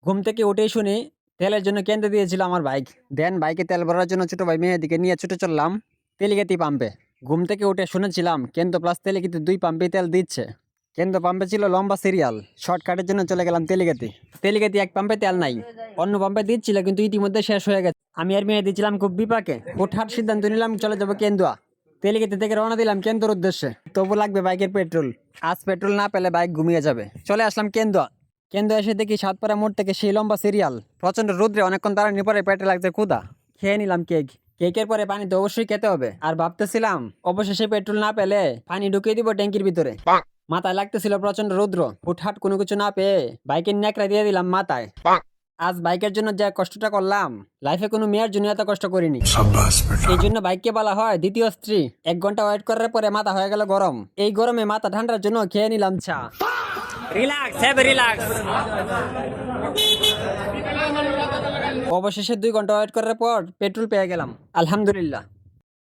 ঘুম থেকে উঠেই শুনি তেলের জন্য কেন্দ্রে দিয়েছিল আমার বাইক। দেন বাইকে তেল ভরার জন্য ছোট ভাই মেহেদিকে নিয়ে ছুটে চললাম তেলিগাতি পাম্পে। ঘুম থেকে উঠে শুনেছিলাম কেন্দ্র প্লাস তেলিগাতি দুই পাম্পে তেল দিচ্ছে। কেন্দ্র পাম্পে ছিল লম্বা সিরিয়াল, শর্টকাটের জন্য চলে গেলাম তেলিগাতি। তেলিগাতি এক পাম্পে তেল নাই, অন্য পাম্পে দিচ্ছিল কিন্তু ইতিমধ্যে শেষ হয়ে গেছে। আমি আর মেয়ে দিচ্ছিলাম খুব বিপাকে, হুটহাট সিদ্ধান্ত নিলাম চলে যাবো কেন্দুয়া। তেলিগাতি থেকে রওনা দিলাম কেন্দুর উদ্দেশ্যে। তবু লাগবে বাইকের পেট্রোল, আজ পেট্রোল না পেলে বাইক ঘুমিয়ে যাবে। চলে আসলাম কেন্দুয়া। কেন্দ্র এসে দেখি সাতপাড়া মোড় থেকে সেই লম্বা সিরিয়াল। প্রচন্ড রোদ্রে অনেকক্ষণ দাঁড়ানোর পরে পেটে লাগছে ক্ষুধা। খেয়ে নিলাম কেক। কেকের পরে পানি তো অবশ্যই খেতে হবে। আর ভাবতেছিলাম অবশেষে পেট্রোল না পেলে পানি ঢুকিয়ে দিব ট্যাঙ্কির ভিতরে। মাথায় লাগতেছিল প্রচন্ড রৌদ্র, হুটহাট কোনো কিছু না পেয়ে বাইকের ন্যাকড়া দিয়ে দিলাম মাথায়। আজ বাইকের জন্য যা কষ্টটা করলাম, লাইফে কোনো মেয়ের জন্য এত কষ্ট করিনি। এই জন্য বাইককে বলা হয় দ্বিতীয় স্ত্রী। 1 ঘন্টা ওয়েট করার পরে মাথা হয়ে গেল গরম। এই গরমে মাথা ঠান্ডার জন্য খেয়ে নিলাম চা। Relax, relax. অবশেষে 2 ঘন্টা ওয়েট করার পর পেট্রোল পেয়ে গেলাম, আলহামদুলিল্লাহ।